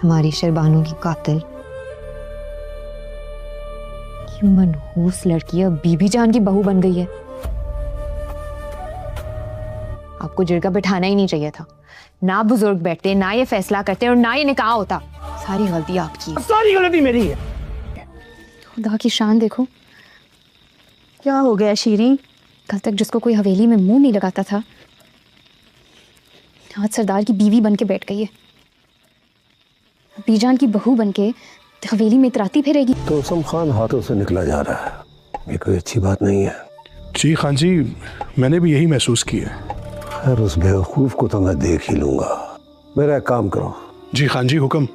हमारी शहरबानों की कातिल, ये मनहूस लड़की अब बीबी जान की बहू बन गई है। आपको जिरगा बिठाना ही नहीं चाहिए था। ना बुजुर्ग बैठते, ना ये फैसला करते और ना ये निकाह होता। सारी गलती आपकी है। सारी गलती मेरी है। खुदा की शान देखो, क्या हो गया शीरी? कल तक जिसको कोई हवेली में मुंह नहीं लगाता था, आज सरदार की बीवी बन के बैठ गई है। बीजान की बहू बन के हवेली में इतराती फिरेगी। तो उसम खान हाथों से निकला जा रहा है, ये कोई अच्छी बात नहीं है। जी खान जी, मैंने भी यही महसूस किया है। खैर उस बेवकूफ को तो मैं देख ही लूंगा। मेरा एक काम करो। जी खान जी, हुक्म।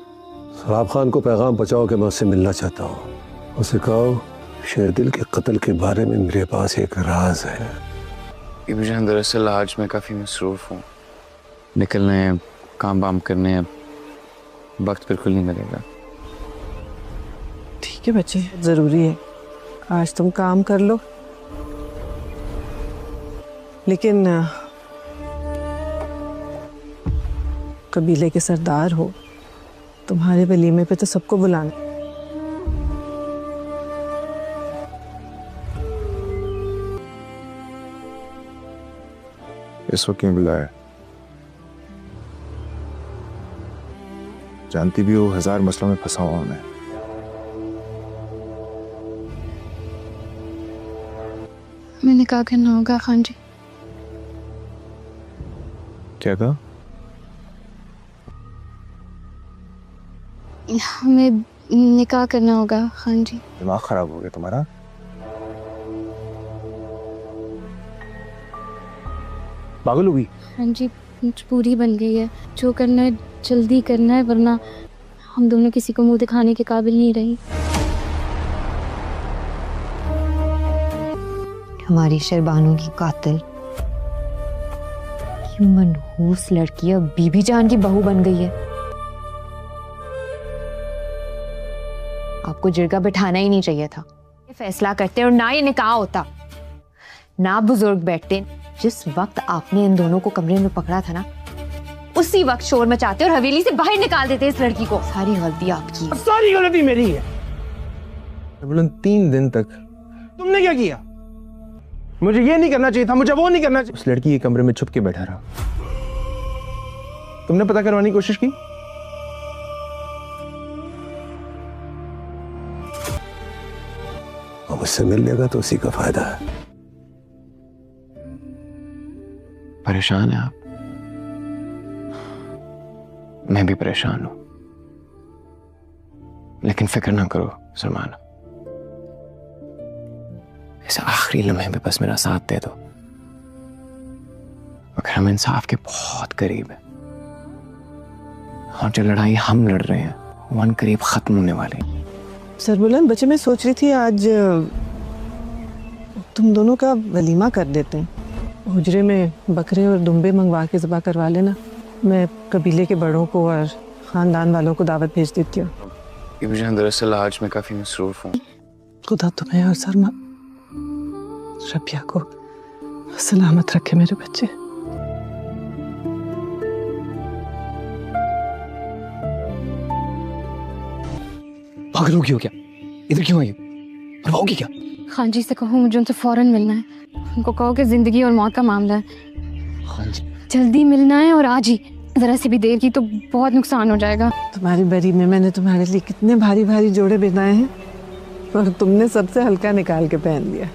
सराब खान को पैगाम पहुंचाओ कि मैं उससे मिलना चाहता हूँ। उसे कहो शेरदिल के कत्ल के बारे में मेरे पास एक राज है। बीबी जान, दरअसल आज मैं काफ़ी मसरूफ़ हूँ। निकलना है, काम वाम करने हैं, वक्त बिल्कुल नहीं मिलेगा। ठीक है बच्चे, ज़रूरी है। आज तुम काम कर लो, लेकिन कबीले के सरदार हो, तुम्हारे वलीमे पे तो सबको बुलाना। इस वक्त क्यों बुलाया? जानती भी हो 1000 मसलों में फंसा हुआ मैं। हमें निकाह करना होगा खान जी। क्या कहा? हमें निकाह करना होगा खान जी। दिमाग खराब हो गया तुम्हारा? पागल होगी? हाँ जी, मजबूरी बन गई है। जो करना है जल्दी करना है, वरना हम दोनों किसी को मुंह दिखाने के काबिल नहीं रही। हमारी शहरबानों की कातिल, ये मनहूस लड़की अब बीबी जान की बहू बन गई है। आपको जिरगा बिठाना ही नहीं चाहिए था। ये फैसला करते और ना ये निकाह होता, ना बुजुर्ग बैठते। जिस वक्त आपने इन दोनों को कमरे में पकड़ा था ना, उसी वक्त शोर मचाते और हवेली से बाहर निकाल देते इस लड़की को। सारी गलती आपकी है। सारी गलती मेरी है। 3 दिन तक तुमने क्या किया? मुझे ये नहीं करना चाहिए था, मुझे वो नहीं करना चाहिए। उस लड़की के कमरे में छुप के बैठा रहा। तुमने पता करवाने की कोशिश की? अब उससे मिल लेगा तो उसी का फायदा है। परेशान है आप? मैं भी परेशान हूं, लेकिन फिक्र ना करो सलमान। इस आखिरी लम्हे में बस मेरा साथ दे दो। मगर हम इंसाफ के बहुत करीब हैं, और जो लड़ाई हम लड़ रहे हैं वो अन करीब खत्म होने वाली है। सरबुलंद बच्चे, मैं सोच रही थी आज तुम दोनों का वलीमा कर देते हैं। हुजरे में बकरे और दुम्बे मंगवा के ज़बा करवा लेना। मैं कबीले के बड़ों को और ख़ानदान वालों को दावत भेज देती हूँ। बीबी जान, दरअसल आज मैं काफ़ी मसरूफ़ हूँ। खुदा तुम्हें और सरमा रबिया को सलामत रखे मेरे बच्चे। पागल हो गई हो क्या? इधर क्यों आई हो? और होगी क्या? खान जी से कहो मुझे उनसे फौरन मिलना है। उनको कहो कि जिंदगी और मौत का मामला है। खान जी, जल्दी मिलना है और आज ही। जरा सी भी देर की तो बहुत नुकसान हो जाएगा। तुम्हारी बरी में मैंने तुम्हारे लिए कितने भारी भारी जोड़े बनाए हैं, और तुमने सबसे हल्का निकाल के पहन लिया।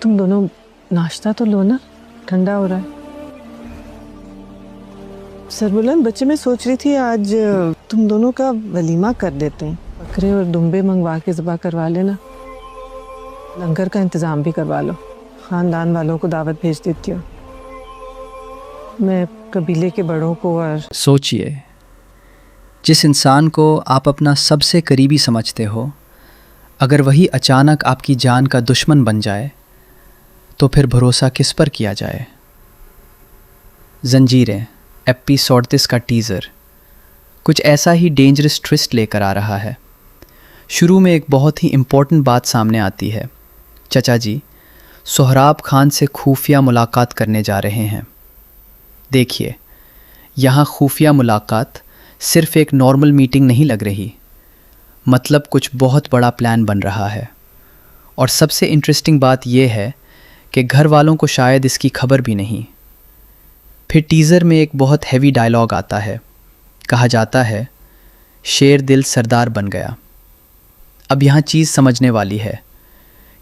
तुम दोनों नाश्ता तो लो ना, ठंडा हो रहा है। सरबुलंद बच्चे, मैं सोच रही थी आज तुम दोनों का वलीमा कर देते हैं। बकरे और दुम्बे मंगवा के ज़बा करवा लेना। लंगर का इंतज़ाम भी करवा लो। ख़ानदान वालों को दावत भेज देती हूँ। मैं कबीले के बड़ों को और सोचिए, जिस इंसान को आप अपना सबसे करीबी समझते हो, अगर वही अचानक आपकी जान का दुश्मन बन जाए तो फिर भरोसा किस पर किया जाए। जंजीरें एपिसोड 34 का टीज़र कुछ ऐसा ही डेंजरस ट्विस्ट लेकर आ रहा है। शुरू में एक बहुत ही इम्पोर्टेंट बात सामने आती है। चचा जी सोहराब खान से खुफिया मुलाकात करने जा रहे हैं। देखिए, यहाँ खुफिया मुलाकात सिर्फ एक नॉर्मल मीटिंग नहीं लग रही, मतलब कुछ बहुत बड़ा प्लान बन रहा है। और सबसे इंटरेस्टिंग बात यह है कि घर वालों को शायद इसकी खबर भी नहीं। फिर टीज़र में एक बहुत हैवी डायलॉग आता है। कहा जाता है, शेर दिल सरदार बन गया। अब यहाँ चीज़ समझने वाली है।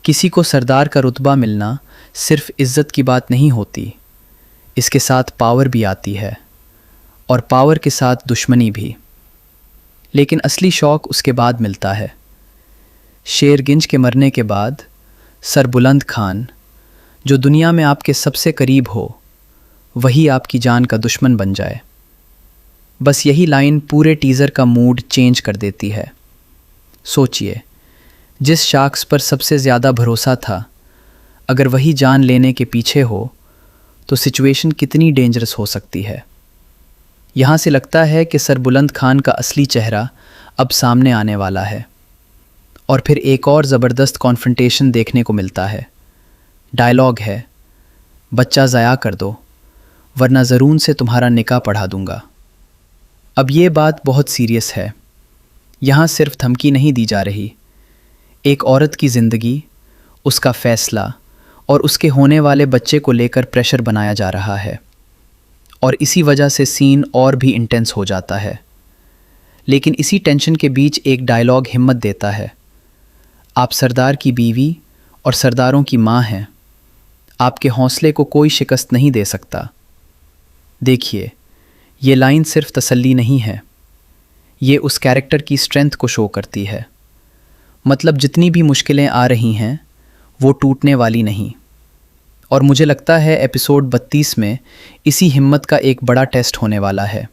किसी को सरदार का रुतबा मिलना सिर्फ इज़्ज़त की बात नहीं होती, इसके साथ पावर भी आती है, और पावर के साथ दुश्मनी भी। लेकिन असली शौक उसके बाद मिलता है। शेरगिंज के मरने के बाद सरबुलंद खान, जो दुनिया में आपके सबसे करीब हो, वही आपकी जान का दुश्मन बन जाए। बस यही लाइन पूरे टीज़र का मूड चेंज कर देती है। सोचिए, जिस शख्स पर सबसे ज़्यादा भरोसा था, अगर वही जान लेने के पीछे हो तो सिचुएशन कितनी डेंजरस हो सकती है। यहाँ से लगता है कि सरबुलंद खान का असली चेहरा अब सामने आने वाला है। और फिर एक और ज़बरदस्त कॉन्फ्रंटेशन देखने को मिलता है। डायलॉग है, बच्चा ज़ाया कर दो वरना ज़रून से तुम्हारा निकाह पढ़ा दूंगा। अब ये बात बहुत सीरियस है। यहाँ सिर्फ धमकी नहीं दी जा रही, एक औरत की ज़िंदगी, उसका फ़ैसला और उसके होने वाले बच्चे को लेकर प्रेशर बनाया जा रहा है। और इसी वजह से सीन और भी इंटेंस हो जाता है। लेकिन इसी टेंशन के बीच एक डायलॉग हिम्मत देता है। आप सरदार की बीवी और सरदारों की माँ हैं, आपके हौसले को कोई शिकस्त नहीं दे सकता। देखिए, ये लाइन सिर्फ तसल्ली नहीं है, ये उस कैरेक्टर की स्ट्रेंथ को शो करती है। मतलब जितनी भी मुश्किलें आ रही हैं वो टूटने वाली नहीं। और मुझे लगता है एपिसोड 32 में इसी हिम्मत का एक बड़ा टेस्ट होने वाला है।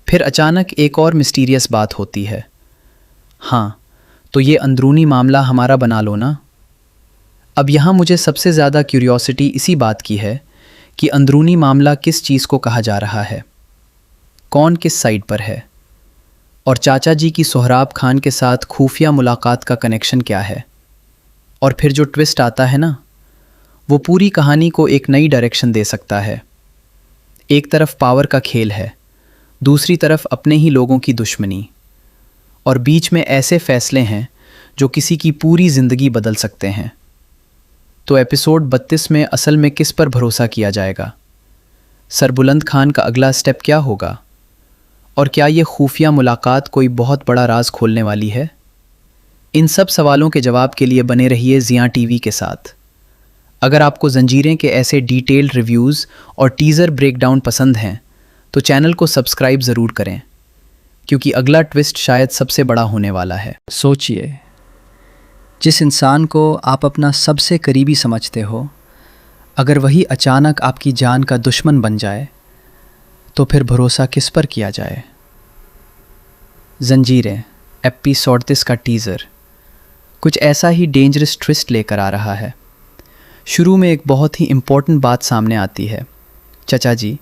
फिर अचानक एक और मिस्टीरियस बात होती है। हाँ, तो ये अंदरूनी मामला हमारा बना लो ना। अब यहाँ मुझे सबसे ज़्यादा क्यूरियोसिटी इसी बात की है कि अंदरूनी मामला किस चीज़ को कहा जा रहा है, कौन किस साइड पर है, और चाचा जी की सोहराब खान के साथ खुफिया मुलाकात का कनेक्शन क्या है। और फिर जो ट्विस्ट आता है ना, वो पूरी कहानी को एक नई डायरेक्शन दे सकता है। एक तरफ पावर का खेल है, दूसरी तरफ अपने ही लोगों की दुश्मनी, और बीच में ऐसे फैसले हैं जो किसी की पूरी ज़िंदगी बदल सकते हैं। तो एपिसोड 32 में असल में किस पर भरोसा किया जाएगा? सरबुलंद खान का अगला स्टेप क्या होगा? और क्या ये खुफिया मुलाकात कोई बहुत बड़ा राज खोलने वाली है? इन सब सवालों के जवाब के लिए बने रहिए ज़िया टीवी के साथ। अगर आपको जंजीरें के ऐसे डिटेल्ड रिव्यूज़ और टीज़र ब्रेकडाउन पसंद हैं तो चैनल को सब्सक्राइब ज़रूर करें, क्योंकि अगला ट्विस्ट शायद सबसे बड़ा होने वाला है। सोचिए, जिस इंसान को आप अपना सबसे करीबी समझते हो, अगर वही अचानक आपकी जान का दुश्मन बन जाए तो फिर भरोसा किस पर किया जाए? जंजीरें एपिसोड 33 का टीज़र कुछ ऐसा ही डेंजरस ट्विस्ट लेकर आ रहा है। शुरू में एक बहुत ही इम्पोर्टेंट बात सामने आती है। चचा जी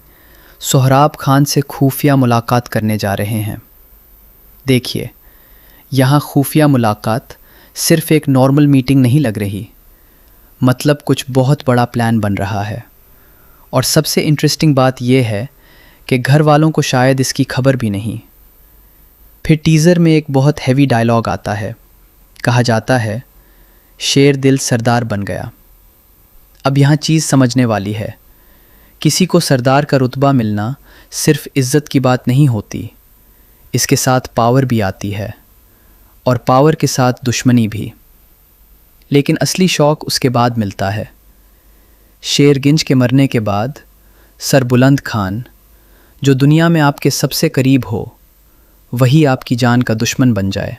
सोहराब खान से खुफिया मुलाकात करने जा रहे हैं। देखिए, यहाँ खुफिया मुलाकात सिर्फ एक नॉर्मल मीटिंग नहीं लग रही, मतलब कुछ बहुत बड़ा प्लान बन रहा है। और सबसे इंटरेस्टिंग बात यह है कि घर वालों को शायद इसकी खबर भी नहीं। फिर टीज़र में एक बहुत हैवी डायलॉग आता है। कहा जाता है, शेर दिल सरदार बन गया। अब यहाँ चीज़ समझने वाली है। किसी को सरदार का रुतबा मिलना सिर्फ इज़्ज़त की बात नहीं होती, इसके साथ पावर भी आती है, और पावर के साथ दुश्मनी भी। लेकिन असली शौक उसके बाद मिलता है। शेरगिंज के मरने के बाद सरबुलंद खान, जो दुनिया में आपके सबसे करीब हो, वही आपकी जान का दुश्मन बन जाए।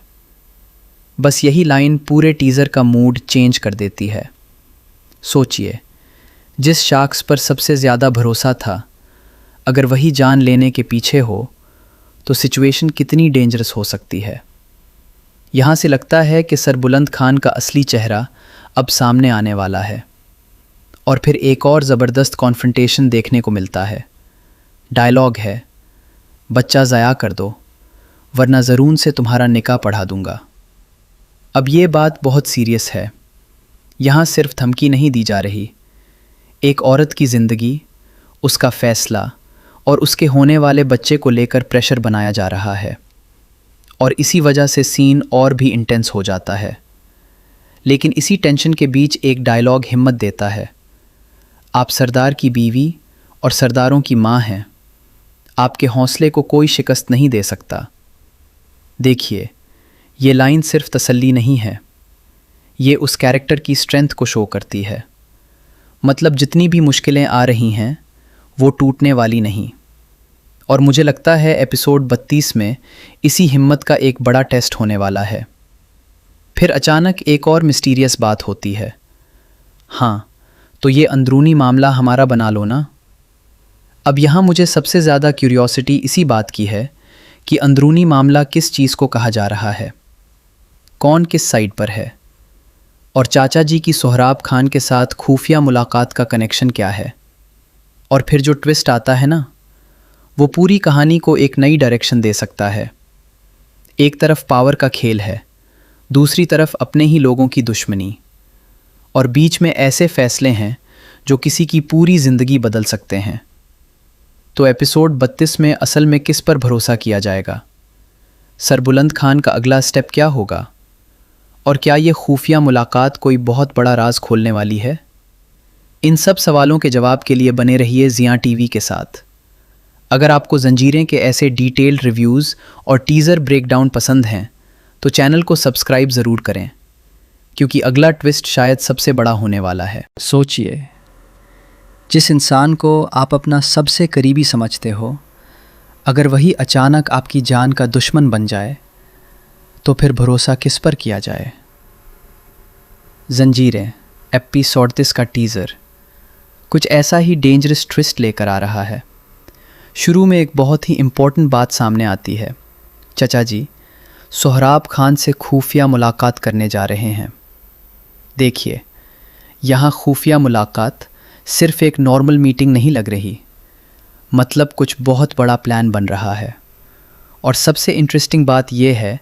बस यही लाइन पूरे टीज़र का मूड चेंज कर देती है। सोचिए, जिस शख्स पर सबसे ज़्यादा भरोसा था, अगर वही जान लेने के पीछे हो तो सिचुएशन कितनी डेंजरस हो सकती है। यहाँ से लगता है कि सरबुलंद खान का असली चेहरा अब सामने आने वाला है। और फिर एक और ज़बरदस्त कॉन्फ्रंटेशन देखने को मिलता है। डायलॉग है, बच्चा ज़ाया कर दो वरना ज़रून से तुम्हारा निकाह पढ़ा दूंगा। अब ये बात बहुत सीरियस है। यहाँ सिर्फ धमकी नहीं दी जा रही, एक औरत की ज़िंदगी, उसका फ़ैसला और उसके होने वाले बच्चे को लेकर प्रेशर बनाया जा रहा है, और इसी वजह से सीन और भी इंटेंस हो जाता है। लेकिन इसी टेंशन के बीच एक डायलॉग हिम्मत देता है। आप सरदार की बीवी और सरदारों की माँ हैं। आपके हौसले को कोई शिकस्त नहीं दे सकता। देखिए, ये लाइन सिर्फ तसल्ली नहीं है, ये उस कैरेक्टर की स्ट्रेंथ को शो करती है। मतलब जितनी भी मुश्किलें आ रही हैं वो टूटने वाली नहीं। और मुझे लगता है एपिसोड 32 में इसी हिम्मत का एक बड़ा टेस्ट होने वाला है। फिर अचानक एक और मिस्टीरियस बात होती है। हाँ, तो ये अंदरूनी मामला हमारा बना लो ना। अब यहाँ मुझे सबसे ज़्यादा क्यूरियोसिटी इसी बात की है कि अंदरूनी मामला किस चीज़ को कहा जा रहा है, कौन किस साइड पर है, और चाचा जी की सोहराब खान के साथ खुफिया मुलाकात का कनेक्शन क्या है। और फिर जो ट्विस्ट आता है ना, वो पूरी कहानी को एक नई डायरेक्शन दे सकता है। एक तरफ पावर का खेल है, दूसरी तरफ अपने ही लोगों की दुश्मनी, और बीच में ऐसे फैसले हैं जो किसी की पूरी ज़िंदगी बदल सकते हैं। तो एपिसोड 32 में असल में किस पर भरोसा किया जाएगा? सरबुलंद खान का अगला स्टेप क्या होगा? और क्या ये खुफिया मुलाकात कोई बहुत बड़ा राज खोलने वाली है? इन सब सवालों के जवाब के लिए बने रहिए ज़िया टीवी के साथ। अगर आपको जंजीरें के ऐसे डिटेल्ड रिव्यूज़ और टीज़र ब्रेकडाउन पसंद हैं तो चैनल को सब्सक्राइब ज़रूर करें, क्योंकि अगला ट्विस्ट शायद सबसे बड़ा होने वाला है। सोचिए, जिस इंसान को आप अपना सबसे करीबी समझते हो, अगर वही अचानक आपकी जान का दुश्मन बन जाए तो फिर भरोसा किस पर किया जाए? जंजीरें एपिसोड 30 का टीज़र कुछ ऐसा ही डेंजरस ट्विस्ट लेकर आ रहा है। शुरू में एक बहुत ही इम्पोर्टेंट बात सामने आती है। चचा जी सोहराब खान से खुफिया मुलाकात करने जा रहे हैं। देखिए, यहाँ खुफिया मुलाकात सिर्फ एक नॉर्मल मीटिंग नहीं लग रही, मतलब कुछ बहुत बड़ा प्लान बन रहा है। और सबसे इंटरेस्टिंग बात यह है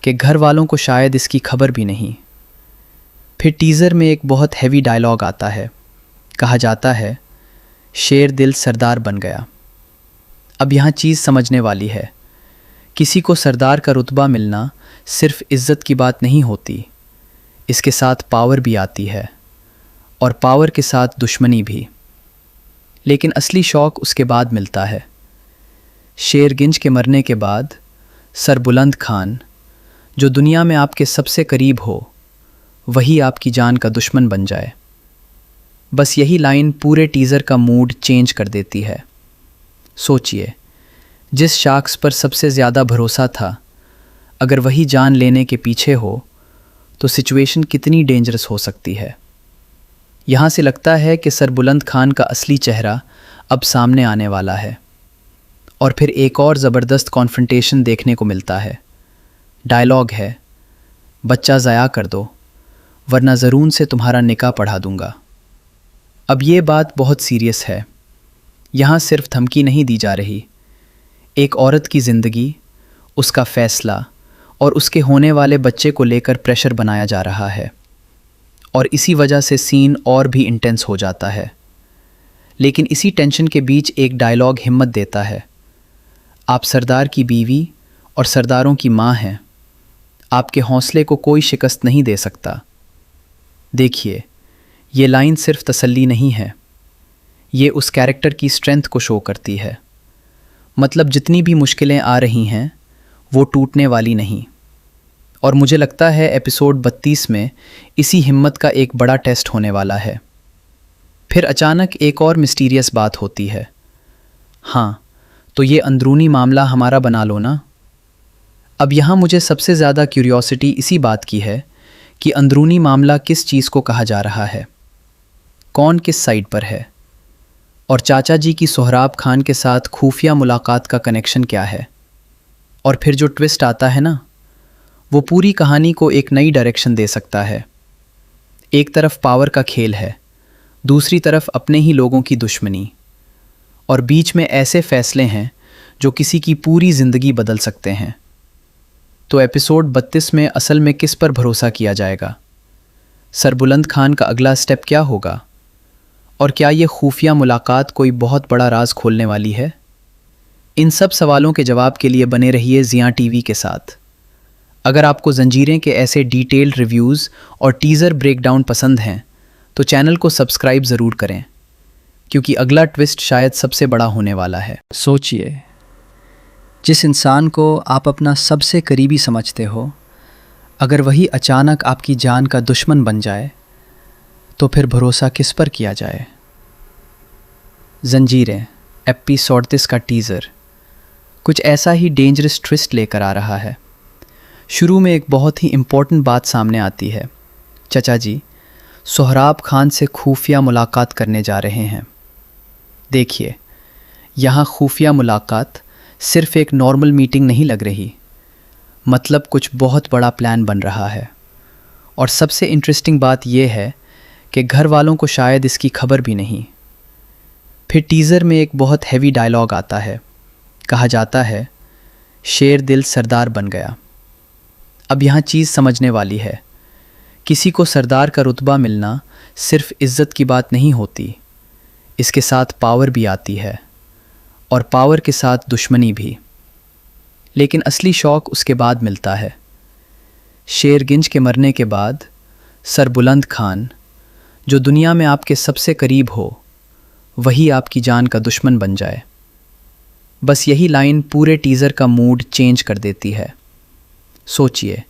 कि घर वालों को शायद इसकी खबर भी नहीं। फिर टीज़र में एक बहुत हैवी डायलॉग आता है। कहा जाता है, शेर दिल सरदार बन गया। अब यहाँ चीज़ समझने वाली है। किसी को सरदार का रुतबा मिलना सिर्फ इज़्ज़त की बात नहीं होती, इसके साथ पावर भी आती है, और पावर के साथ दुश्मनी भी। लेकिन असली शौक उसके बाद मिलता है। शेरगिंज के मरने के बाद सरबुलंद खान, जो दुनिया में आपके सबसे करीब हो, वही आपकी जान का दुश्मन बन जाए। बस यही लाइन पूरे टीज़र का मूड चेंज कर देती है। सोचिए, जिस शख्स पर सबसे ज़्यादा भरोसा था, अगर वही जान लेने के पीछे हो तो सिचुएशन कितनी डेंजरस हो सकती है। यहाँ से लगता है कि सरबुलंद खान का असली चेहरा अब सामने आने वाला है। और फिर एक और ज़बरदस्त कॉन्फ्रंटेशन देखने को मिलता है। डायलॉग है, बच्चा ज़या कर दो वरना ज़रून से तुम्हारा निकाह पढ़ा दूंगा। अब ये बात बहुत सीरियस है। यहाँ सिर्फ धमकी नहीं दी जा रही, एक औरत की ज़िंदगी, उसका फ़ैसला और उसके होने वाले बच्चे को लेकर प्रेशर बनाया जा रहा है, और इसी वजह से सीन और भी इंटेंस हो जाता है। लेकिन इसी टेंशन के बीच एक डायलॉग हिम्मत देता है। आप सरदार की बीवी और सरदारों की माँ हैं। आपके हौसले को कोई शिकस्त नहीं दे सकता। देखिए, ये लाइन सिर्फ तसल्ली नहीं है, ये उस कैरेक्टर की स्ट्रेंथ को शो करती है। मतलब जितनी भी मुश्किलें आ रही हैं वो टूटने वाली नहीं। और मुझे लगता है एपिसोड 32 में इसी हिम्मत का एक बड़ा टेस्ट होने वाला है। फिर अचानक एक और मिस्टीरियस बात होती है। हाँ, तो ये अंदरूनी मामला हमारा बना लो ना। अब यहाँ मुझे सबसे ज़्यादा क्यूरियोसिटी इसी बात की है कि अंदरूनी मामला किस चीज़ को कहा जा रहा है, कौन किस साइड पर है, और चाचा जी की सोहराब खान के साथ खुफिया मुलाकात का कनेक्शन क्या है। और फिर जो ट्विस्ट आता है ना, वो पूरी कहानी को एक नई डायरेक्शन दे सकता है। एक तरफ पावर का खेल है, दूसरी तरफ अपने ही लोगों की दुश्मनी, और बीच में ऐसे फैसले हैं जो किसी की पूरी ज़िंदगी बदल सकते हैं। तो एपिसोड 32 में असल में किस पर भरोसा किया जाएगा? सरबुलंद खान का अगला स्टेप क्या होगा? और क्या ये खुफिया मुलाकात कोई बहुत बड़ा राज खोलने वाली है? इन सब सवालों के जवाब के लिए बने रहिए ज़िया टीवी के साथ। अगर आपको जंजीरें के ऐसे डिटेल्ड रिव्यूज़ और टीज़र ब्रेकडाउन पसंद हैं तो चैनल को सब्सक्राइब ज़रूर करें, क्योंकि अगला ट्विस्ट शायद सबसे बड़ा होने वाला है। सोचिए, जिस इंसान को आप अपना सबसे करीबी समझते हो, अगर वही अचानक आपकी जान का दुश्मन बन जाए तो फिर भरोसा किस पर किया जाए। जंजीरें एपिसोड 30 का टीज़र कुछ ऐसा ही डेंजरस ट्विस्ट लेकर आ रहा है। शुरू में एक बहुत ही इम्पोर्टेंट बात सामने आती है। चचा जी सोहराब खान से खुफिया मुलाकात करने जा रहे हैं। देखिए, यहाँ खुफिया मुलाकात सिर्फ एक नॉर्मल मीटिंग नहीं लग रही, मतलब कुछ बहुत बड़ा प्लान बन रहा है। और सबसे इंटरेस्टिंग बात यह है कि घर वालों को शायद इसकी खबर भी नहीं। फिर टीज़र में एक बहुत हैवी डायलॉग आता है। कहा जाता है, शेर दिल सरदार बन गया। अब यहाँ चीज़ समझने वाली है। किसी को सरदार का रुतबा मिलना सिर्फ इज़्ज़त की बात नहीं होती, इसके साथ पावर भी आती है, और पावर के साथ दुश्मनी भी। लेकिन असली शौक उसके बाद मिलता है। शेरगिंज के मरने के बाद सरबुलंद खान, जो दुनिया में आपके सबसे करीब हो, वही आपकी जान का दुश्मन बन जाए। बस यही लाइन पूरे टीज़र का मूड चेंज कर देती है। सोचिए,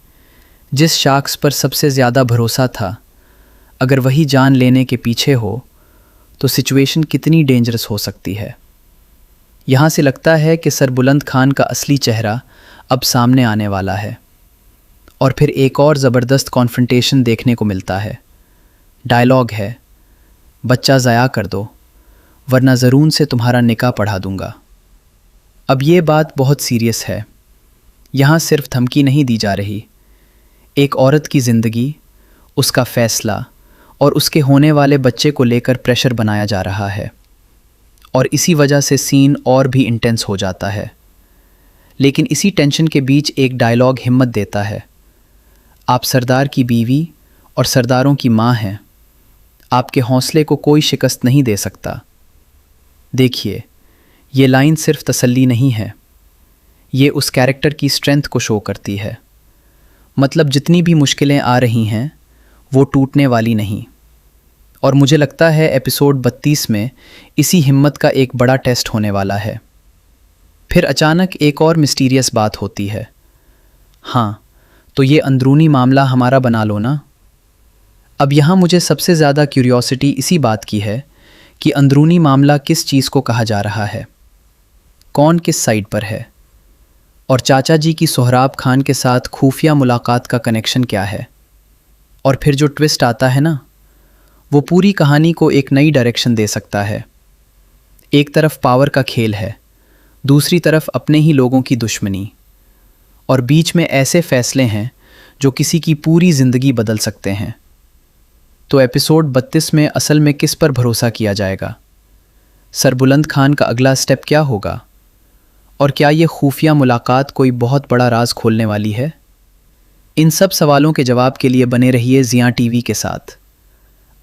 जिस शख्स पर सबसे ज़्यादा भरोसा था, अगर वही जान लेने के पीछे हो तो सिचुएशन कितनी डेंजरस हो सकती है। यहाँ से लगता है कि सरबुलंद खान का असली चेहरा अब सामने आने वाला है। और फिर एक और ज़बरदस्त कॉन्फ्रंटेशन देखने को मिलता है। डायलॉग है, बच्चा ज़या कर दो वरना ज़रून से तुम्हारा निकाह पढ़ा दूंगा। अब ये बात बहुत सीरियस है। यहाँ सिर्फ धमकी नहीं दी जा रही, एक औरत की ज़िंदगी, उसका फ़ैसला और उसके होने वाले बच्चे को लेकर प्रेशर बनाया जा रहा है। और इसी वजह से सीन और भी इंटेंस हो जाता है। लेकिन इसी टेंशन के बीच एक डायलॉग हिम्मत देता है। आप सरदार की बीवी और सरदारों की माँ हैं। आपके हौसले को कोई शिकस्त नहीं दे सकता। देखिए, ये लाइन सिर्फ तसल्ली नहीं है, ये उस कैरेक्टर की स्ट्रेंथ को शो करती है। मतलब जितनी भी मुश्किलें आ रही हैं वो टूटने वाली नहीं। और मुझे लगता है एपिसोड 32 में इसी हिम्मत का एक बड़ा टेस्ट होने वाला है। फिर अचानक एक और मिस्टीरियस बात होती है। हाँ, तो ये अंदरूनी मामला हमारा बना लो ना। अब यहाँ मुझे सबसे ज़्यादा क्यूरियोसिटी इसी बात की है कि अंदरूनी मामला किस चीज़ को कहा जा रहा है, कौन किस साइड पर है, और चाचा जी की सोहराब खान के साथ खुफिया मुलाकात का कनेक्शन क्या है। और फिर जो ट्विस्ट आता है ना, वो पूरी कहानी को एक नई डायरेक्शन दे सकता है। एक तरफ पावर का खेल है, दूसरी तरफ अपने ही लोगों की दुश्मनी, और बीच में ऐसे फैसले हैं जो किसी की पूरी ज़िंदगी बदल सकते हैं। तो एपिसोड 32 में असल में किस पर भरोसा किया जाएगा? सरबुलंद खान का अगला स्टेप क्या होगा? और क्या ये खुफिया मुलाकात कोई बहुत बड़ा राज खोलने वाली है? इन सब सवालों के जवाब के लिए बने रहिए ज़िया टीवी के साथ।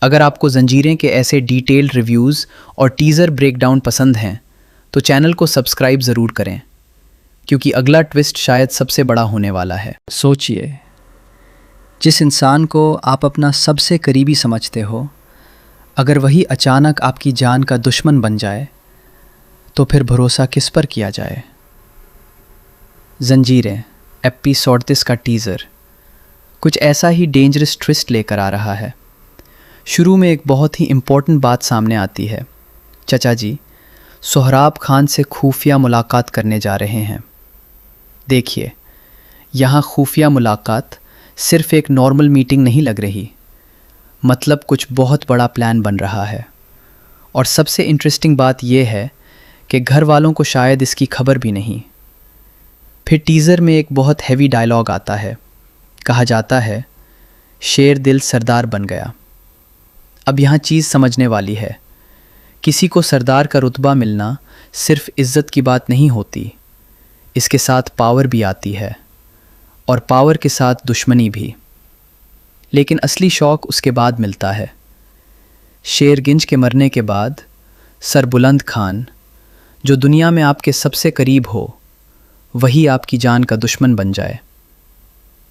अगर आपको जंजीरें के ऐसे डिटेल्ड रिव्यूज़ और टीज़र ब्रेकडाउन पसंद हैं तो चैनल को सब्सक्राइब ज़रूर करें, क्योंकि अगला ट्विस्ट शायद सबसे बड़ा होने वाला है। सोचिए, जिस इंसान को आप अपना सबसे करीबी समझते हो, अगर वही अचानक आपकी जान का दुश्मन बन जाए तो फिर भरोसा किस पर किया जाए। जंजीरें एपिसोड 30 का टीज़र कुछ ऐसा ही डेंजरस ट्विस्ट लेकर आ रहा है। शुरू में एक बहुत ही इम्पोर्टेंट बात सामने आती है। चचा जी सोहराब खान से खुफिया मुलाकात करने जा रहे हैं। देखिए, यहाँ खुफिया मुलाकात सिर्फ एक नॉर्मल मीटिंग नहीं लग रही, मतलब कुछ बहुत बड़ा प्लान बन रहा है। और सबसे इंटरेस्टिंग बात यह है कि घर वालों को शायद इसकी खबर भी नहीं। फिर टीज़र में एक बहुत हैवी डायलॉग आता है। कहा जाता है, शेर दिल सरदार बन गया। अब यहाँ चीज़ समझने वाली है। किसी को सरदार का रुतबा मिलना सिर्फ इज़्ज़त की बात नहीं होती, इसके साथ पावर भी आती है, और पावर के साथ दुश्मनी भी। लेकिन असली शौक उसके बाद मिलता है। शेरगिंज के मरने के बाद सरबुलंद खान, जो दुनिया में आपके सबसे करीब हो वही आपकी जान का दुश्मन बन जाए।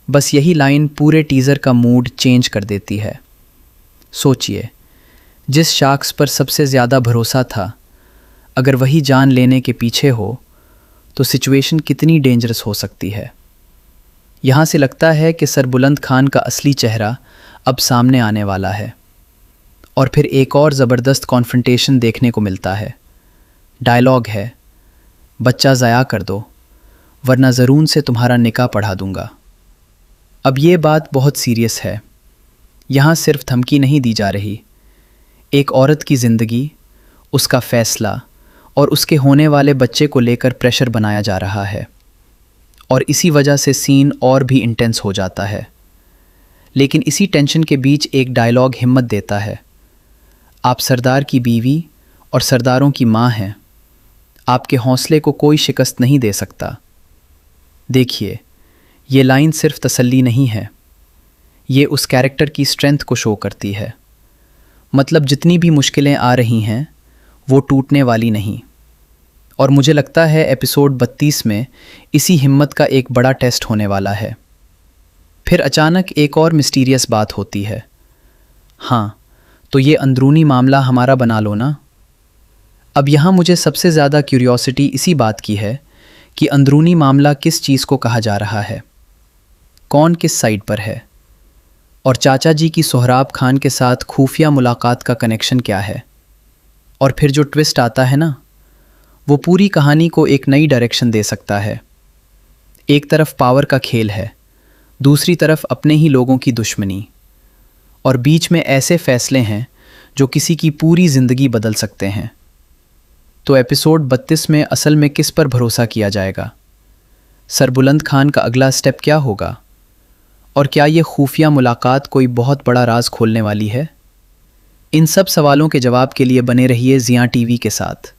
बस यही लाइन पूरे टीज़र का मूड चेंज कर देती है। सोचिए, जिस शख्स पर सबसे ज़्यादा भरोसा था, अगर वही जान लेने के पीछे हो तो सिचुएशन कितनी डेंजरस हो सकती है। यहाँ से लगता है कि सरबुलंद खान का असली चेहरा अब सामने आने वाला है और फिर एक और ज़बरदस्त कॉन्फ्रंटेशन देखने को मिलता है। डायलॉग है, बच्चा ज़ाया कर दो वरना ज़रून से तुम्हारा निकाह पढ़ा दूंगा। अब ये बात बहुत सीरियस है। यहाँ सिर्फ धमकी नहीं दी जा रही, एक औरत की ज़िंदगी, उसका फ़ैसला और उसके होने वाले बच्चे को लेकर प्रेशर बनाया जा रहा है और इसी वजह से सीन और भी इंटेंस हो जाता है। लेकिन इसी टेंशन के बीच एक डायलॉग हिम्मत देता है। आप सरदार की बीवी और सरदारों की माँ हैं, आपके हौसले को कोई शिकस्त नहीं दे सकता। देखिए, ये लाइन सिर्फ तसल्ली नहीं है, ये उस कैरेक्टर की स्ट्रेंथ को शो करती है। मतलब जितनी भी मुश्किलें आ रही हैं वो टूटने वाली नहीं। और मुझे लगता है एपिसोड 32 में इसी हिम्मत का एक बड़ा टेस्ट होने वाला है। फिर अचानक एक और मिस्टीरियस बात होती है। हाँ, तो ये अंदरूनी मामला हमारा बना लो ना। अब यहाँ मुझे सबसे ज़्यादा क्यूरियोसिटी इसी बात की है कि अंदरूनी मामला किस चीज़ को कहा जा रहा है, कौन किस साइड पर है, और चाचा जी की सोहराब खान के साथ खुफिया मुलाकात का कनेक्शन क्या है। और फिर जो ट्विस्ट आता है ना, वो पूरी कहानी को एक नई डायरेक्शन दे सकता है। एक तरफ पावर का खेल है, दूसरी तरफ अपने ही लोगों की दुश्मनी, और बीच में ऐसे फैसले हैं जो किसी की पूरी ज़िंदगी बदल सकते हैं। तो एपिसोड 32 में असल में किस पर भरोसा किया जाएगा? सरबुलंद खान का अगला स्टेप क्या होगा? और क्या ये खुफिया मुलाकात कोई बहुत बड़ा राज खोलने वाली है? इन सब सवालों के जवाब के लिए बने रहिए ज़िया टीवी के साथ।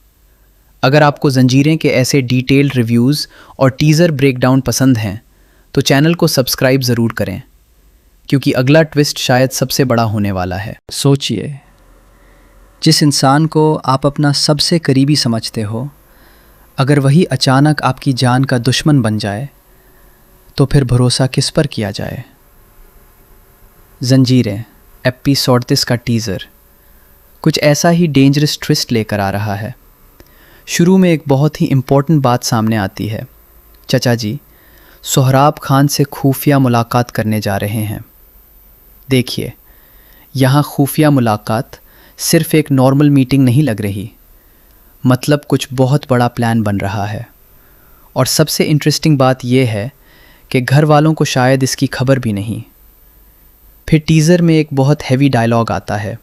अगर आपको जंजीरें के ऐसे डिटेल्ड रिव्यूज़ और टीज़र ब्रेकडाउन पसंद हैं तो चैनल को सब्सक्राइब ज़रूर करें, क्योंकि अगला ट्विस्ट शायद सबसे बड़ा होने वाला है। सोचिए, जिस इंसान को आप अपना सबसे करीबी समझते हो, अगर वही अचानक आपकी जान का दुश्मन बन जाए तो फिर भरोसा किस पर किया जाए? जंजीरें एपिसोड 33 का टीज़र कुछ ऐसा ही डेंजरस ट्विस्ट लेकर आ रहा है। शुरू में एक बहुत ही इम्पोर्टेंट बात सामने आती है। चचा जी सोहराब खान से खुफिया मुलाकात करने जा रहे हैं। देखिए, यहाँ खुफिया मुलाकात सिर्फ एक नॉर्मल मीटिंग नहीं लग रही, मतलब कुछ बहुत बड़ा प्लान बन रहा है। और सबसे इंटरेस्टिंग बात यह है कि घर वालों को शायद इसकी खबर भी नहीं। फिर टीज़र में एक बहुत हैवी डायलॉग आता है।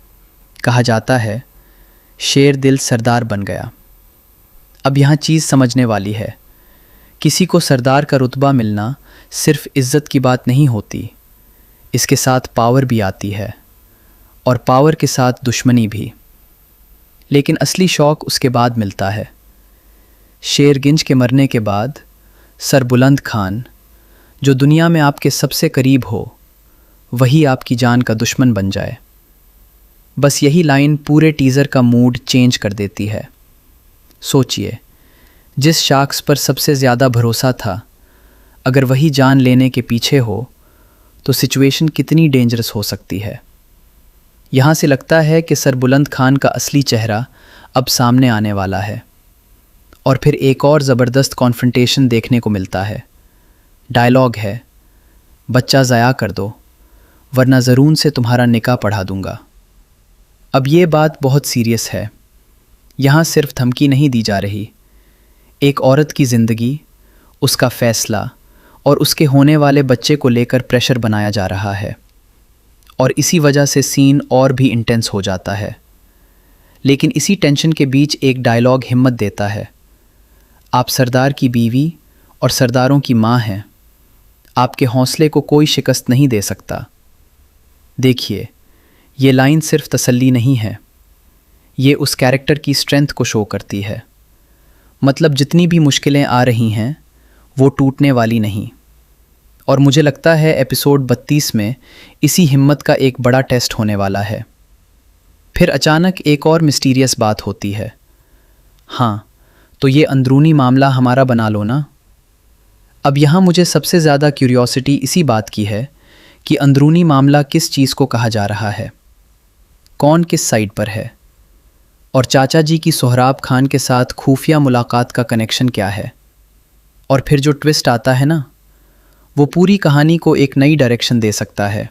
कहा जाता है, शेर दिल सरदार बन गया। अब यहाँ चीज़ समझने वाली है। किसी को सरदार का रुतबा मिलना सिर्फ इज़्ज़त की बात नहीं होती, इसके साथ पावर भी आती है, और पावर के साथ दुश्मनी भी। लेकिन असली शौक उसके बाद मिलता है। शेरगिंज के मरने के बाद सरबुलंद खान, जो दुनिया में आपके सबसे करीब हो, वही आपकी जान का दुश्मन बन जाए। बस यही लाइन पूरे टीज़र का मूड चेंज कर देती है। सोचिए, जिस शख्स पर सबसे ज़्यादा भरोसा था, अगर वही जान लेने के पीछे हो तो सिचुएशन कितनी डेंजरस हो सकती है। यहाँ से लगता है कि सरबुलंद खान का असली चेहरा अब सामने आने वाला है और फिर एक और ज़बरदस्त कॉन्फ्रंटेशन देखने को मिलता है। डायलॉग है, बच्चा ज़ाया कर दो वरना ज़रून से तुम्हारा निकाह पढ़ा दूंगा। अब ये बात बहुत सीरियस है। यहाँ सिर्फ धमकी नहीं दी जा रही, एक औरत की ज़िंदगी, उसका फ़ैसला और उसके होने वाले बच्चे को लेकर प्रेशर बनाया जा रहा है और इसी वजह से सीन और भी इंटेंस हो जाता है। लेकिन इसी टेंशन के बीच एक डायलॉग हिम्मत देता है। आप सरदार की बीवी और सरदारों की माँ हैं, आपके हौसले को कोई शिकस्त नहीं दे सकता। देखिए, ये लाइन सिर्फ तसल्ली नहीं है, ये उस कैरेक्टर की स्ट्रेंथ को शो करती है। मतलब जितनी भी मुश्किलें आ रही हैं वो टूटने वाली नहीं। और मुझे लगता है एपिसोड 32 में इसी हिम्मत का एक बड़ा टेस्ट होने वाला है। फिर अचानक एक और मिस्टीरियस बात होती है। हाँ, तो ये अंदरूनी मामला हमारा बना लो ना। अब यहाँ मुझे सबसे ज़्यादा क्यूरियोसिटी इसी बात की है कि अंदरूनी मामला किस चीज़ को कहा जा रहा है, कौन किस साइड पर है, और चाचा जी की सोहराब खान के साथ खुफिया मुलाकात का कनेक्शन क्या है। और फिर जो ट्विस्ट आता है ना, वो पूरी कहानी को एक नई डायरेक्शन दे सकता है।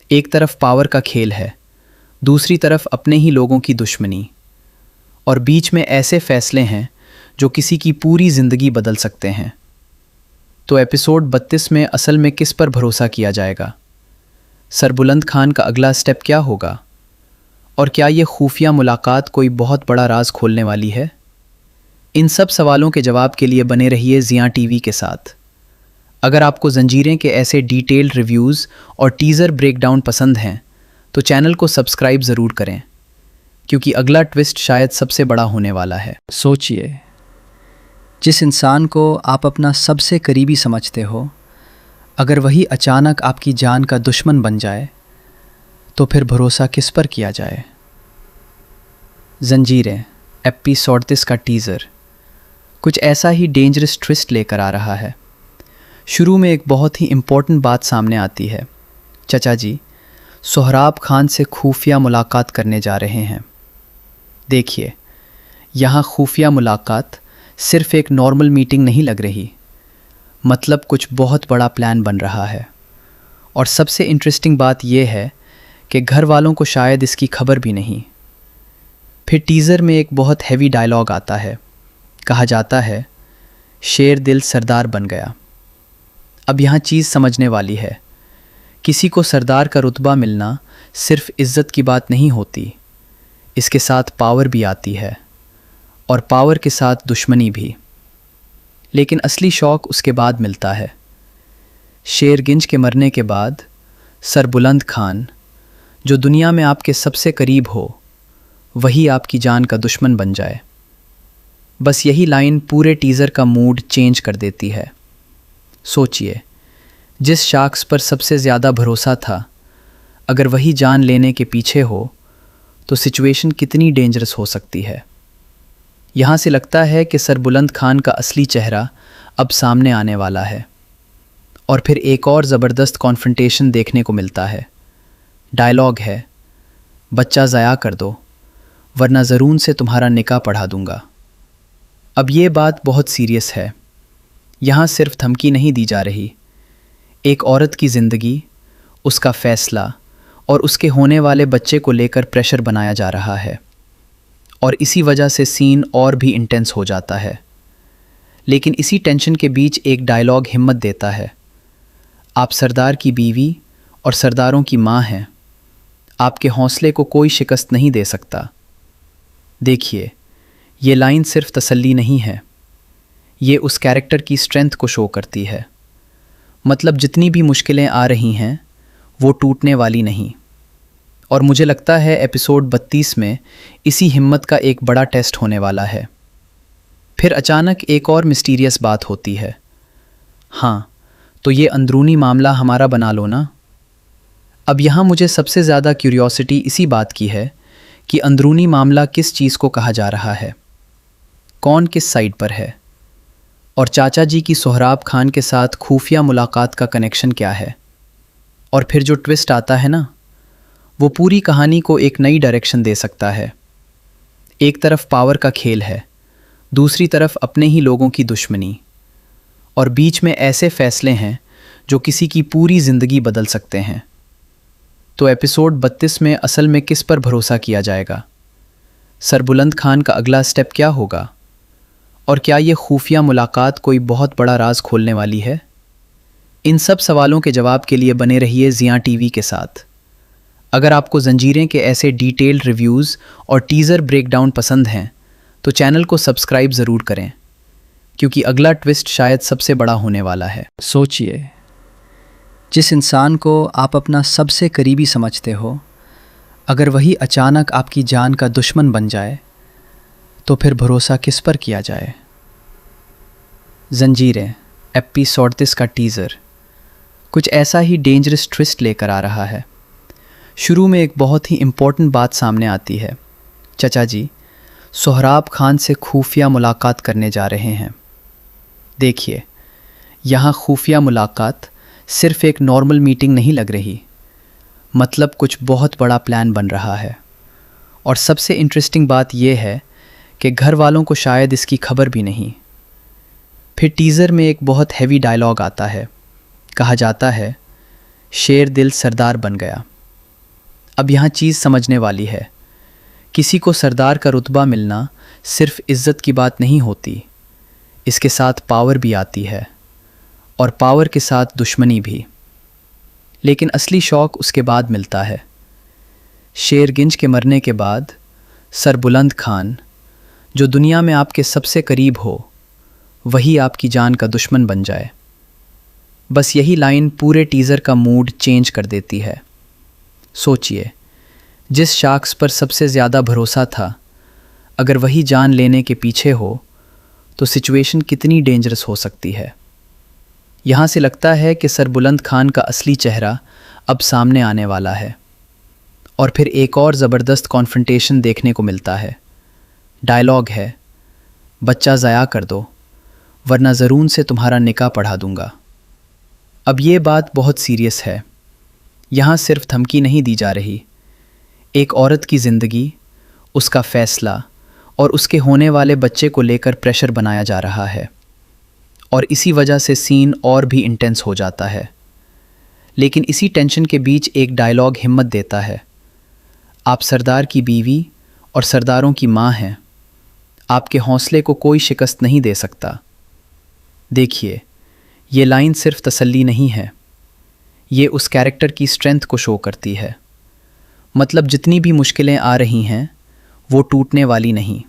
एक तरफ पावर का खेल है, दूसरी तरफ अपने ही लोगों की दुश्मनी, और बीच में ऐसे फैसले हैं जो किसी की पूरी ज़िंदगी बदल सकते हैं। तो एपिसोड 32 में असल में किस पर भरोसा किया जाएगा? सरबुलंद खान का अगला स्टेप क्या होगा? और क्या ये खुफिया मुलाकात कोई बहुत बड़ा राज खोलने वाली है? इन सब सवालों के जवाब के लिए बने रहिए ज़िया टीवी के साथ। अगर आपको जंजीरें के ऐसे डिटेल्ड रिव्यूज़ और टीज़र ब्रेकडाउन पसंद हैं तो चैनल को सब्सक्राइब ज़रूर करें, क्योंकि अगला ट्विस्ट शायद सबसे बड़ा होने वाला है। सोचिए, जिस इंसान को आप अपना सबसे करीबी समझते हो, अगर वही अचानक आपकी जान का दुश्मन बन जाए तो फिर भरोसा किस पर किया जाए? जंजीरें एपिसोड 30 का टीज़र कुछ ऐसा ही डेंजरस ट्विस्ट लेकर आ रहा है। शुरू में एक बहुत ही इम्पोर्टेंट बात सामने आती है। चचा जी सोहराब खान से खुफिया मुलाकात करने जा रहे हैं। देखिए, यहाँ खुफिया मुलाकात सिर्फ एक नॉर्मल मीटिंग नहीं लग रही, मतलब कुछ बहुत बड़ा प्लान बन रहा है। और सबसे इंटरेस्टिंग बात यह है कि घर वालों को शायद इसकी खबर भी नहीं। फिर टीज़र में एक बहुत हैवी डायलॉग आता है। कहा जाता है, शेर दिल सरदार बन गया। अब यहाँ चीज़ समझने वाली है। किसी को सरदार का रुतबा मिलना सिर्फ इज़्ज़त की बात नहीं होती, इसके साथ पावर भी आती है, और पावर के साथ दुश्मनी भी। लेकिन असली शौक उसके बाद मिलता है। शेरगिंज के मरने के बाद सरबुलंद खान, जो दुनिया में आपके सबसे करीब हो, वही आपकी जान का दुश्मन बन जाए। बस यही लाइन पूरे टीज़र का मूड चेंज कर देती है। सोचिए, जिस शख्स पर सबसे ज़्यादा भरोसा था, अगर वही जान लेने के पीछे हो तो सिचुएशन कितनी डेंजरस हो सकती है। यहाँ से लगता है कि सरबुलंद खान का असली चेहरा अब सामने आने वाला है। और फिर एक और ज़बरदस्त कॉन्फ्रंटेशन देखने को मिलता है। डायलॉग है, बच्चा ज़या कर दो वरना ज़रून से तुम्हारा निकाह पढ़ा दूंगा। अब ये बात बहुत सीरियस है। यहाँ सिर्फ धमकी नहीं दी जा रही, एक औरत की ज़िंदगी, उसका फ़ैसला और उसके होने वाले बच्चे को लेकर प्रेशर बनाया जा रहा है। और इसी वजह से सीन और भी इंटेंस हो जाता है। लेकिन इसी टेंशन के बीच एक डायलॉग हिम्मत देता है। आप सरदार की बीवी और सरदारों की माँ हैं, आपके हौसले को कोई शिकस्त नहीं दे सकता। देखिए, ये लाइन सिर्फ तसल्ली नहीं है, ये उस कैरेक्टर की स्ट्रेंथ को शो करती है। मतलब जितनी भी मुश्किलें आ रही हैं वो टूटने वाली नहीं। और मुझे लगता है एपिसोड 32 में इसी हिम्मत का एक बड़ा टेस्ट होने वाला है। फिर अचानक एक और मिस्टीरियस बात होती है। हाँ, तो ये अंदरूनी मामला हमारा बना लो ना। अब यहाँ मुझे सबसे ज़्यादा क्यूरियोसिटी इसी बात की है कि अंदरूनी मामला किस चीज़ को कहा जा रहा है, कौन किस साइड पर है, और चाचा जी की सोहराब खान के साथ खुफिया मुलाकात का कनेक्शन क्या है। और फिर जो ट्विस्ट आता है ना, वो पूरी कहानी को एक नई डायरेक्शन दे सकता है। एक तरफ पावर का खेल है, दूसरी तरफ अपने ही लोगों की दुश्मनी, और बीच में ऐसे फैसले हैं जो किसी की पूरी ज़िंदगी बदल सकते हैं। तो एपिसोड 32 में असल में किस पर भरोसा किया जाएगा? सरबुलंद खान का अगला स्टेप क्या होगा? और क्या ये खुफिया मुलाकात कोई बहुत बड़ा राज खोलने वाली है? इन सब सवालों के जवाब के लिए बने रहिए ज़िया टीवी के साथ। अगर आपको जंजीरें के ऐसे डिटेल्ड रिव्यूज़ और टीज़र ब्रेकडाउन पसंद हैं तो चैनल को सब्सक्राइब ज़रूर करें, क्योंकि अगला ट्विस्ट शायद सबसे बड़ा होने वाला है। सोचिए, जिस इंसान को आप अपना सबसे करीबी समझते हो, अगर वही अचानक आपकी जान का दुश्मन बन जाए तो फिर भरोसा किस पर किया जाए? जंजीरें एपिसोड 30 का टीज़र कुछ ऐसा ही डेंजरस ट्विस्ट लेकर आ रहा है। शुरू में एक बहुत ही इम्पोर्टेंट बात सामने आती है। चचा जी सोहराब खान से खुफिया मुलाकात करने जा रहे हैं। देखिए, यहाँ खुफिया मुलाकात सिर्फ एक नॉर्मल मीटिंग नहीं लग रही, मतलब कुछ बहुत बड़ा प्लान बन रहा है। और सबसे इंटरेस्टिंग बात यह है कि घर वालों को शायद इसकी खबर भी नहीं। फिर टीज़र में एक बहुत हैवी डायलॉग आता है। कहा जाता है, शेर दिल सरदार बन गया। अब यहाँ चीज़ समझने वाली है, किसी को सरदार का रुतबा मिलना सिर्फ इज़्ज़त की बात नहीं होती, इसके साथ पावर भी आती है, और पावर के साथ दुश्मनी भी। लेकिन असली शौक़ उसके बाद मिलता है। शेरगिंज के मरने के बाद सरबुलंद खान, जो दुनिया में आपके सबसे करीब हो, वही आपकी जान का दुश्मन बन जाए। बस यही लाइन पूरे टीज़र का मूड चेंज कर देती है। सोचिए, जिस शख्स पर सबसे ज़्यादा भरोसा था, अगर वही जान लेने के पीछे हो तो सिचुएशन कितनी डेंजरस हो सकती है। यहाँ से लगता है कि सरबुलंद खान का असली चेहरा अब सामने आने वाला है। और फिर एक और ज़बरदस्त कॉन्फ्रंटेशन देखने को मिलता है। डायलॉग है, बच्चा ज़या कर दो वरना ज़रून से तुम्हारा निकाह पढ़ा दूंगा। अब ये बात बहुत सीरियस है। यहाँ सिर्फ धमकी नहीं दी जा रही, एक औरत की ज़िंदगी, उसका फ़ैसला और उसके होने वाले बच्चे को लेकर प्रेशर बनाया जा रहा है। और इसी वजह से सीन और भी इंटेंस हो जाता है। लेकिन इसी टेंशन के बीच एक डायलॉग हिम्मत देता है। आप सरदार की बीवी और सरदारों की माँ हैं, आपके हौसले को कोई शिकस्त नहीं दे सकता। देखिए, ये लाइन सिर्फ तसल्ली नहीं है, ये उस कैरेक्टर की स्ट्रेंथ को शो करती है। मतलब जितनी भी मुश्किलें आ रही हैं वो टूटने वाली नहीं।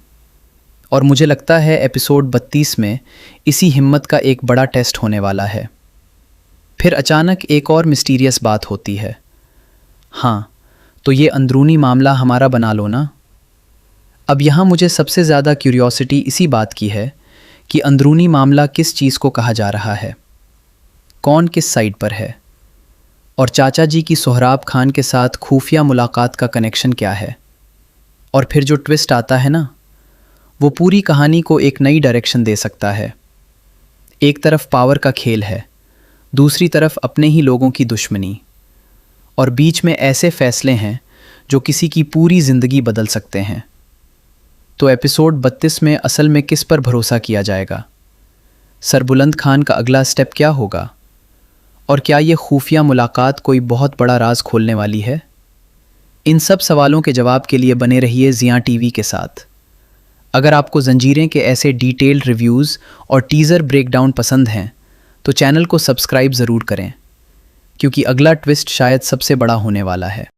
और मुझे लगता है एपिसोड 32 में इसी हिम्मत का एक बड़ा टेस्ट होने वाला है। फिर अचानक एक और मिस्टीरियस बात होती है। हाँ, तो ये अंदरूनी मामला हमारा बना लो ना। अब यहाँ मुझे सबसे ज़्यादा क्यूरियोसिटी इसी बात की है कि अंदरूनी मामला किस चीज़ को कहा जा रहा है, कौन किस साइड पर है, और चाचा जी की सोहराब खान के साथ खुफिया मुलाकात का कनेक्शन क्या है। और फिर जो ट्विस्ट आता है ना, वो पूरी कहानी को एक नई डायरेक्शन दे सकता है। एक तरफ पावर का खेल है, दूसरी तरफ अपने ही लोगों की दुश्मनी, और बीच में ऐसे फैसले हैं जो किसी की पूरी ज़िंदगी बदल सकते हैं। तो एपिसोड 32 में असल में किस पर भरोसा किया जाएगा? सरबुलंद खान का अगला स्टेप क्या होगा? और क्या ये खुफिया मुलाकात कोई बहुत बड़ा राज खोलने वाली है? इन सब सवालों के जवाब के लिए बने रहिए ज़िया टीवी के साथ। अगर आपको जंजीरें के ऐसे डिटेल्ड रिव्यूज़ और टीज़र ब्रेकडाउन पसंद हैं तो चैनल को सब्सक्राइब ज़रूर करें, क्योंकि अगला ट्विस्ट शायद सबसे बड़ा होने वाला है।